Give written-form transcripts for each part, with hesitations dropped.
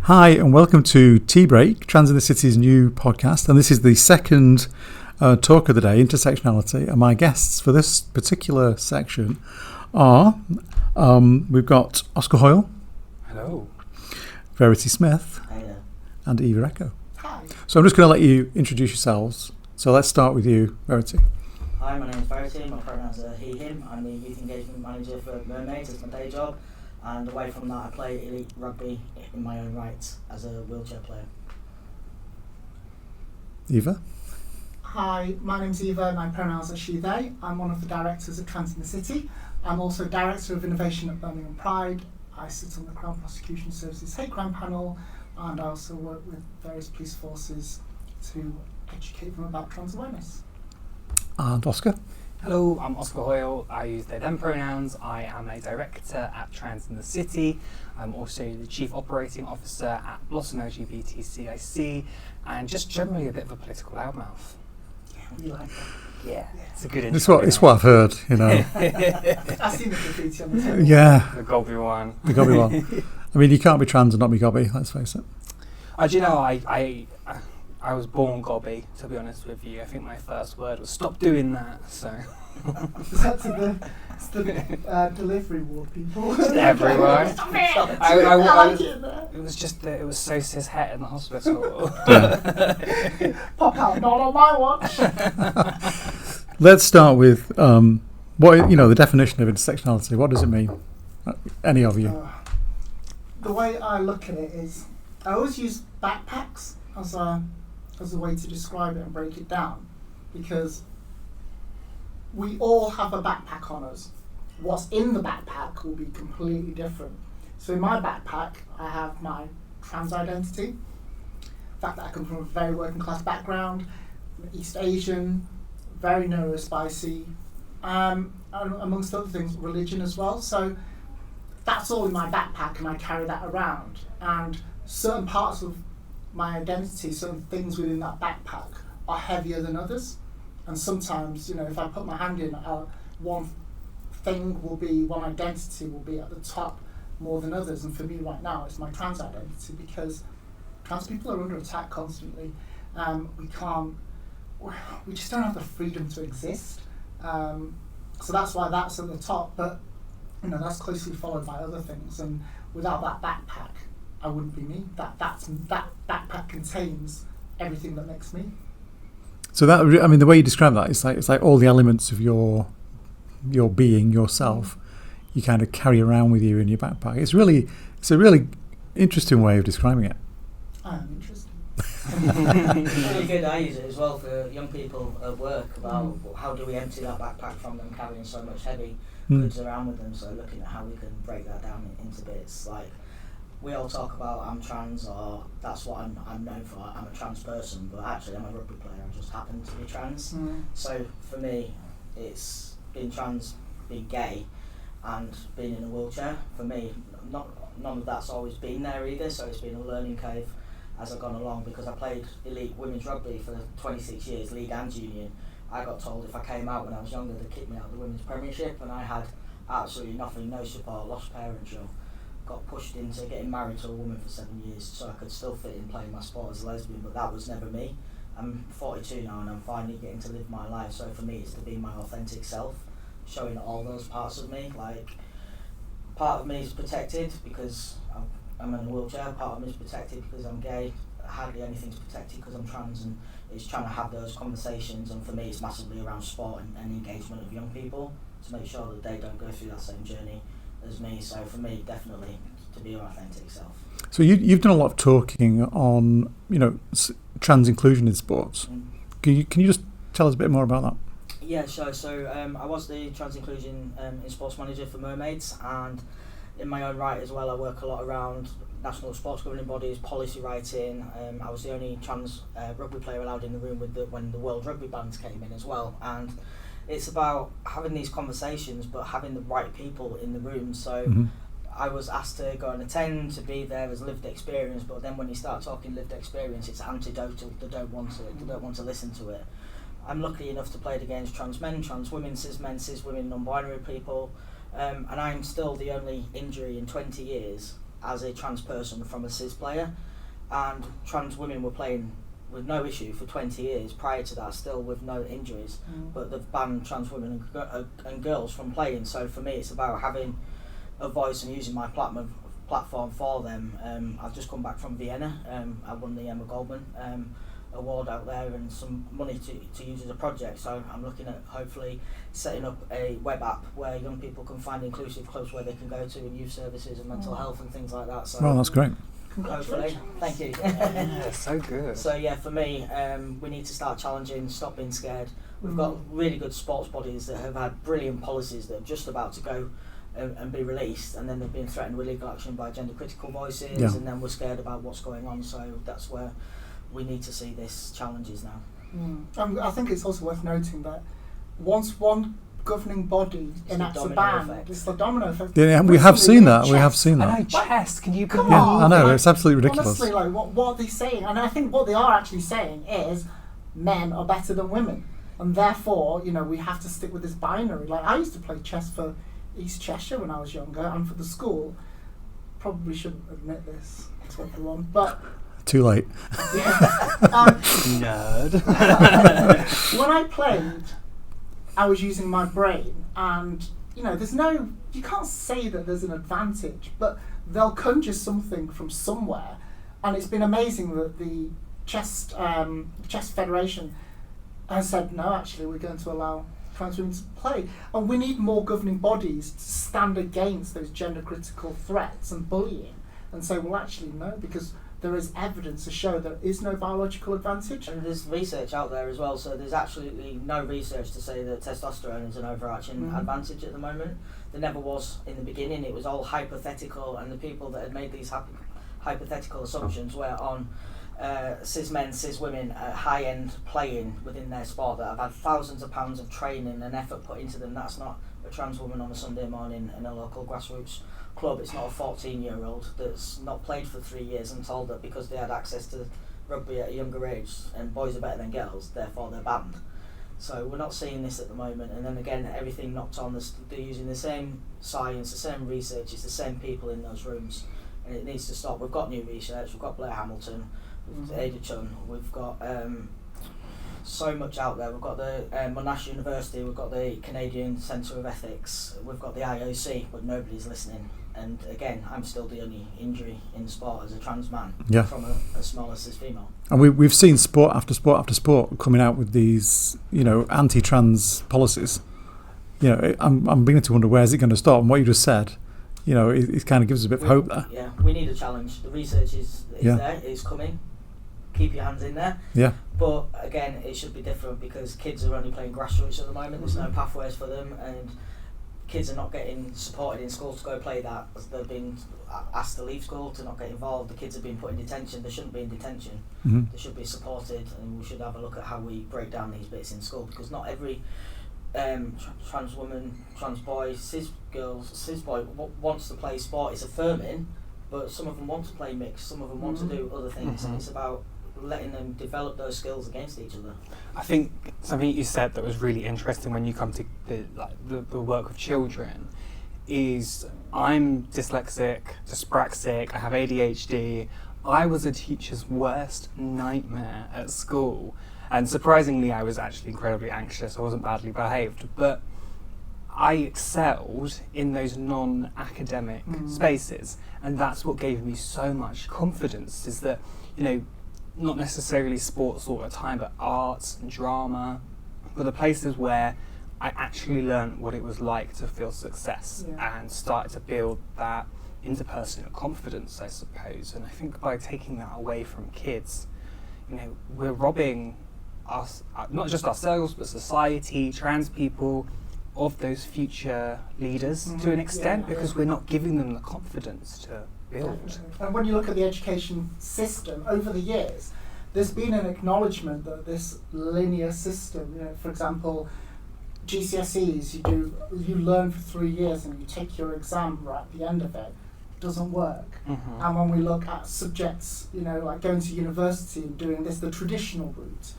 Hi and welcome to Tea Break, Ethnicitity's new podcast, and this is the second talk of the day, Intersectionality, and my guests for this particular section are, we've got Oscar Hoyle. Hello. Verity Smith. Hi. And Eva Echo. Hi. So I'm just going to let you introduce yourselves. So let's start with you, Verity. Hi, my name is Verity, my pronouns are he, him. I'm the Youth Engagement Manager for Mermaids, it's my day job. And away from that, I play elite rugby in my own right as a wheelchair player. Eva. Hi, my name's Eva, my pronouns are she, they. I'm one of the directors at Ethnicity. I'm also Director of Innovation at Birmingham Pride. I sit on the Crown Prosecution Service's hate crime panel, and I also work with various police forces to educate them about trans awareness. And Oscar. Hello, I'm Oscar Hoyle. I use they, them pronouns. I am a director at Trans in the City. I'm also the Chief Operating Officer at Blossom LGBT CIC, and just generally a bit of a political loudmouth. Yeah, we like that. Yeah, it's a good intro. It's what I've heard, you know. I've seen the graffiti on the table. Yeah. The gobby one. The gobby one. I mean, you can't be trans and not be gobby, let's face it. Do you know, I was born gobby, to be honest with you. I think my first word was stop doing that, so. Is that to the delivery ward people? Just everywhere. Stop it! I like it there. It was just that it was so cis-het in the hospital. Pop out, not on my watch. Let's start with the definition of intersectionality. What does it mean? Any of you? The way I look at it is, I always use backpacks as a way to describe it and break it down, because we all have a backpack on us. What's in the backpack will be completely different. So in my backpack, I have my trans identity, the fact that I come from a very working class background, East Asian, very neurospicy, and amongst other things, religion as well. So that's all in my backpack, and I carry that around. And certain parts of my identity, certain things within that backpack are heavier than others. And sometimes, if I put my hand in, one identity will be at the top more than others. And for me right now, it's my trans identity, because trans people are under attack constantly. We just don't have the freedom to exist. So that's why that's at the top. But that's closely followed by other things. And without that backpack, I wouldn't be me. That backpack contains everything that makes me. So the way you describe that, it's like all the elements of your being, yourself, you kind of carry around with you in your backpack. It's a really interesting way of describing it. I am interested. Really good. I use it as well for young people at work about how do we empty that backpack from them carrying so much heavy goods around with them. So looking at how we can break that down into bits. Like, we all talk about I'm trans, or that's what I'm known for, I'm a trans person, but actually I'm a rugby player, I just happen to be trans. So for me, it's being trans, being gay, and being in a wheelchair. For me, none of that's always been there either, so it's been a learning curve as I've gone along, because I played elite women's rugby for 26 years, league and union. I got told if I came out when I was younger, they'd kick me out of the women's premiership, and I had absolutely nothing, no support, lost parental. Got pushed into getting married to a woman for 7 years so I could still fit in playing my sport as a lesbian, but that was never me. I'm 42 now and I'm finally getting to live my life, so for me it's to be my authentic self, showing all those parts of me. Like, part of me is protected because I'm in a wheelchair, part of me is protected because I'm gay, hardly anything's protected because I'm trans, and it's trying to have those conversations, and for me it's massively around sport and engagement of young people to make sure that they don't go through that same journey as me. So for me, definitely to be your authentic self. So you've done a lot of talking on trans inclusion in sports. Can you just tell us a bit more about that? Yeah, sure. So I was the trans inclusion in sports manager for Mermaids, and in my own right as well, I work a lot around national sports governing bodies, policy writing. I was the only trans rugby player allowed in the room when the World Rugby bans came in as well, and it's about having these conversations but having the right people in the room. So I was asked to go and attend, to be there as lived experience, but then when you start talking lived experience, it's anecdotal. They don't want to listen to it. I'm lucky enough to play against trans men, trans women, cis men, cis women, non-binary people, and I'm still the only injury in 20 years as a trans person from a cis player, and trans women were playing with no issue for 20 years prior to that, still with no injuries, but they've banned trans women and girls from playing. So for me, it's about having a voice and using my platform for them. I've just come back from Vienna. I won the Emma Goldman award out there and some money to use as a project, so I'm looking at hopefully setting up a web app where young people can find inclusive clubs where they can go to in youth services and mental health and things like that. So well, that's great. Hopefully, thank you. Yeah, so good. So yeah, for me, we need to start challenging, stop being scared. We've got really good sports bodies that have had brilliant policies that are just about to go and be released, and then they've been threatened with legal action by gender critical voices, and then we're scared about what's going on. So that's where we need to see this challenges now. I think it's also worth noting that once one governing body enacts a ban, it's the domino effect. Yeah, we have seen that. We have seen that. I know, chess. Can you come yeah, on? I know, Like, it's absolutely ridiculous. Honestly, like what are they saying? And I think what they are actually saying is men are better than women, and therefore, you know, we have to stick with this binary. Like I used to play chess for East Cheshire when I was younger, and for the school. Probably shouldn't admit this to everyone, but too late. Nerd. When I played, I was using my brain, and you know, you can't say that there's an advantage, but they'll conjure something from somewhere, and it's been amazing that the Chess Federation has said no, actually we're going to allow trans women to play, and we need more governing bodies to stand against those gender critical threats and bullying and say, well, actually no, because there is evidence to show there is no biological advantage. And there's research out there as well, so there's absolutely no research to say that testosterone is an overarching advantage at the moment. There never was in the beginning. It was all hypothetical, and the people that had made these hypothetical assumptions were on cis men, cis women at high-end playing within their sport that have had thousands of pounds of training and effort put into them. That's not a trans woman on a Sunday morning in a local grassroots club. It's not a 14-year-old that's not played for 3 years and told that because they had access to rugby at a younger age and boys are better than girls, therefore they're banned. So we're not seeing this at the moment. And then again, everything knocked on, they're using the same science, the same research, it's the same people in those rooms, and it needs to stop. We've got new research, we've got Blair Hamilton, Ada Chun, we've got so much out there. We've got the Monash University, we've got the Canadian Centre of Ethics, we've got the IOC, but nobody's listening. And again, I'm still the only injury in sport as a trans man from a smaller cis female. And we've seen sport after sport after sport coming out with these, you know, anti-trans policies. You know, I'm beginning to wonder where's it going to stop. And what you just said, you know, it kind of gives us a bit of hope there. Yeah, we need a challenge. The research is there, it's coming. Keep your hands in there. Yeah. But again, it should be different because kids are only playing grassroots at the moment. There's no pathways for them, and kids are not getting supported in school to go play that. They've been asked to leave school, to not get involved. The kids have been put in detention. They shouldn't be in detention. They should be supported, and we should have a look at how we break down these bits in school, because not every trans woman, trans boy, cis girls, cis boy wants to play sport. It's affirming, but some of them want to play mixed, some of them want to do other things, and it's about letting them develop those skills against each other. I think something you said that was really interesting when you come to the work with children is I'm dyslexic, dyspraxic, I have ADHD. I was a teacher's worst nightmare at school, and surprisingly I was actually incredibly anxious. I wasn't badly behaved, but I excelled in those non-academic spaces, and that's what gave me so much confidence, is that, you know, not necessarily sports all the time, but arts and drama were the places where I actually learned what it was like to feel success and started to build that interpersonal confidence, I suppose. And I think by taking that away from kids, you know, we're robbing us, not just ourselves, but society, trans people, of those future leaders to an extent, because we're not giving them the confidence to build. And when you look at the education system over the years, there's been an acknowledgement that this linear system, you know, for example, GCSEs, you learn for 3 years and you take your exam right at the end of it, doesn't work. And when we look at subjects, you know, like going to university and doing this the traditional route,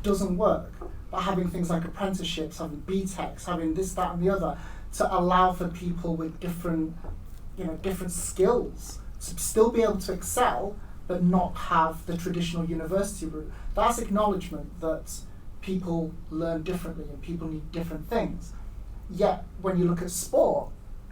doesn't work. But having things like apprenticeships, having BTECs, having this, that and the other, to allow for people with different skills to still be able to excel, but not have the traditional university route. That's acknowledgement that people learn differently and people need different things. Yet when you look at sport,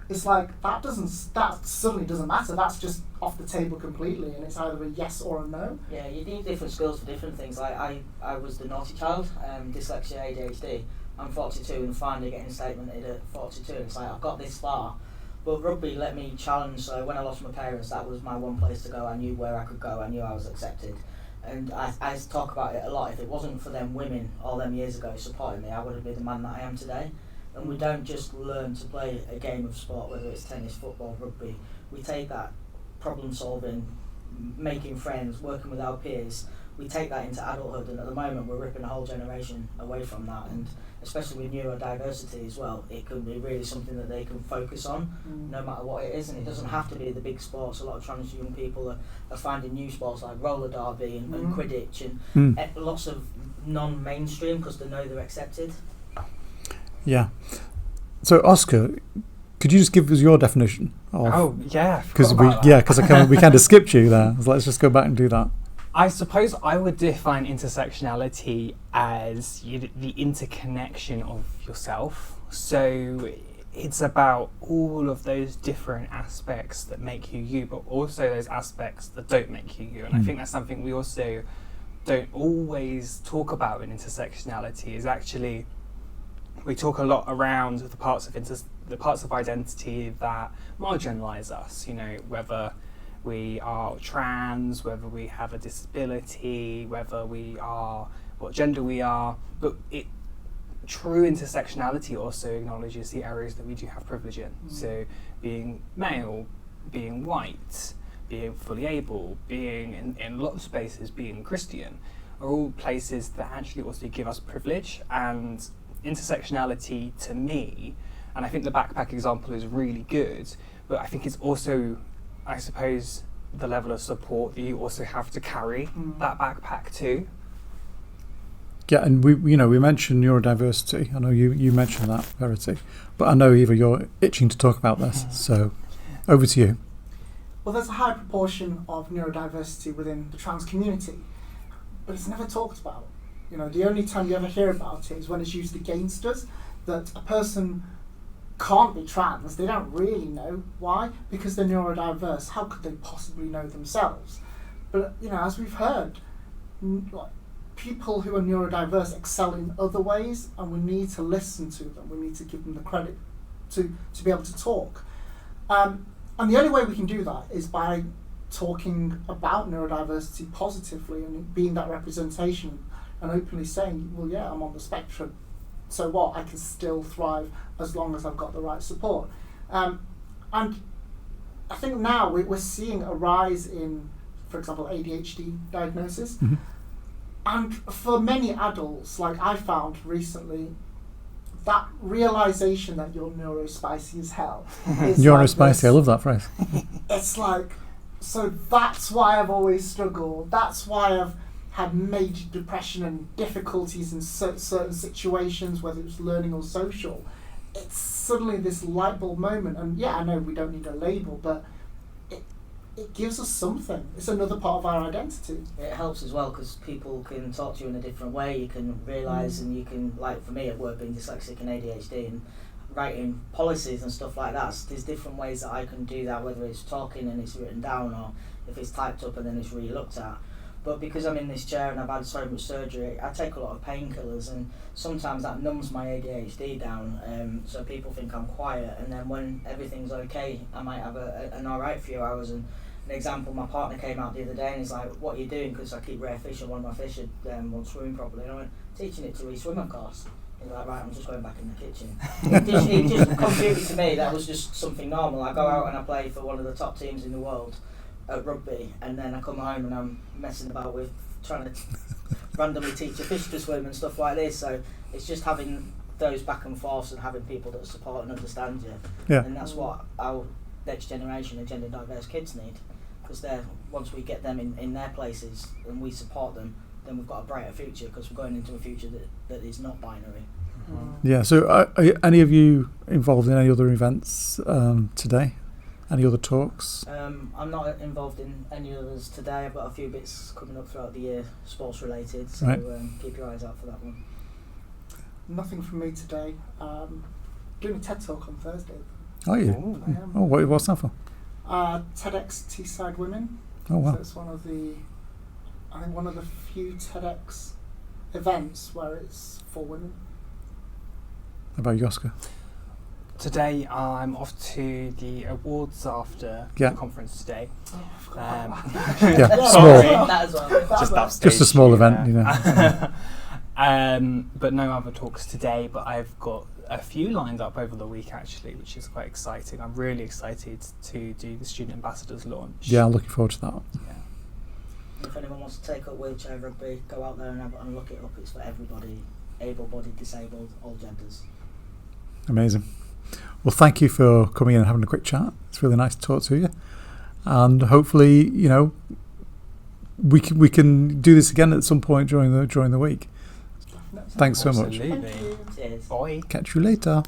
it's like that suddenly doesn't matter. That's just off the table completely, and it's either a yes or a no. Yeah, you need different skills for different things. Like I was the naughty child, dyslexia, ADHD. I'm 42 and finally getting statemented at 42. It's like I've got this far, but rugby let me challenge. So when I lost my parents, that was my one place to go. I knew where I could go. I knew I was accepted, and I talk about it a lot. If it wasn't for them women all them years ago supporting me, I wouldn't be the man that I am today. And we don't just learn to play a game of sport, whether it's tennis, football, rugby. We take that problem solving, making friends, working with our peers, we take that into adulthood, and at the moment we're ripping a whole generation away from that, and especially with neurodiversity as well, it can be really something that they can focus on no matter what it is, and it doesn't have to be the big sports. A lot of trans young people are finding new sports like roller derby and Quidditch and lots of non-mainstream because they know they're accepted. Yeah. So, Oscar, could you just give us your definition? Because we kind of skipped you there. So let's just go back and do that. I suppose I would define intersectionality as the interconnection of yourself. So it's about all of those different aspects that make you you, but also those aspects that don't make you you. And I think that's something we also don't always talk about in intersectionality, is actually we talk a lot around the parts of identity that marginalise us, whether we are trans, whether we have a disability, whether we are what gender we are, but true intersectionality also acknowledges the areas that we do have privilege in. So being male, being white, being fully able, being in a lot of spaces, being Christian, are all places that actually also give us privilege. And intersectionality to me, and I think the backpack example is really good, but I think it's also, I suppose, the level of support that you also have to carry that backpack too. Yeah, and we mentioned neurodiversity. I know you mentioned that, Verity, but I know Eva, you're itching to talk about this, so over to you. Well, there's a high proportion of neurodiversity within the trans community, but it's never talked about. The only time you ever hear about it is when it's used against us, that a person can't be trans. They don't really know why, because they're neurodiverse. How could they possibly know themselves? But as we've heard, people who are neurodiverse excel in other ways, and we need to listen to them. We need to give them the credit to be able to talk. And the only way we can do that is by talking about neurodiversity positively and being that representation and openly saying, well, yeah, I'm on the spectrum. So what? I can still thrive as long as I've got the right support. And I think now we're seeing a rise in, for example, ADHD diagnosis. And for many adults, like I found recently, that realization that you're neurospicy as hell. Neurospicy, I love that phrase. It's like, so that's why I've always struggled. That's why I've had major depression and difficulties in certain situations, whether it's learning or social. It's suddenly this light bulb moment, and yeah, I know we don't need a label, but it gives us something. It's another part of our identity. It helps as well because people can talk to you in a different way. You can realise and you can, like for me at work, being dyslexic and ADHD and writing policies and stuff like that, there's different ways that I can do that, whether it's talking and it's written down or if it's typed up and then it's really looked at. But because I'm in this chair and I've had so much surgery, I take a lot of painkillers, and sometimes that numbs my ADHD down, so people think I'm quiet, and then when everything's okay, I might have an alright few hours. And an example, my partner came out the other day and he's like, what are you doing? Because I keep rare fish and one of my fish won't swim properly. And I went, teaching it to re-swim, of course. He's like, right, I'm just going back in the kitchen. It just computed to me that was just something normal. I go out and I play for one of the top teams in the world at rugby, and then I come home and I'm messing about with trying to randomly teach a fish to swim and stuff like this. So it's just having those back and forths and having people that support and understand you. Yeah. And that's what our next generation of gender diverse kids need, because once we get them in their places and we support them, then we've got a brighter future, because we're going into a future that is not binary. Yeah, so are any of you involved in any other events today? Any other talks? I'm not involved in any others today. I've got a few bits coming up throughout the year, sports related, so Right. Keep your eyes out for that one. Nothing from me today. Doing a TED Talk on Thursday. Are you? Ooh. I am. Oh, what's that for? TEDx Teesside Women. Oh, wow. So it's one of the few TEDx events where it's for women. How about you, Oscar? Today I'm off to the awards after Yeah. the conference today. Oh, I forgot about that. Yeah, Sorry. small. That as well. Just That- upstage. Just a small you event, you know. But no other talks today, but I've got a few lined up over the week actually, which is quite exciting. I'm really excited to do the Student Ambassadors launch. Yeah, I'm looking forward to that. Yeah. If anyone wants to take up wheelchair rugby, go out there and look it up. It's for everybody, able-bodied, disabled, all genders. Amazing. Well, thank you for coming in and having a quick chat. It's really nice to talk to you. And hopefully, we can do this again at some point during the week. Definitely. Thanks so much. Absolutely. Cheers. Bye. Catch you later.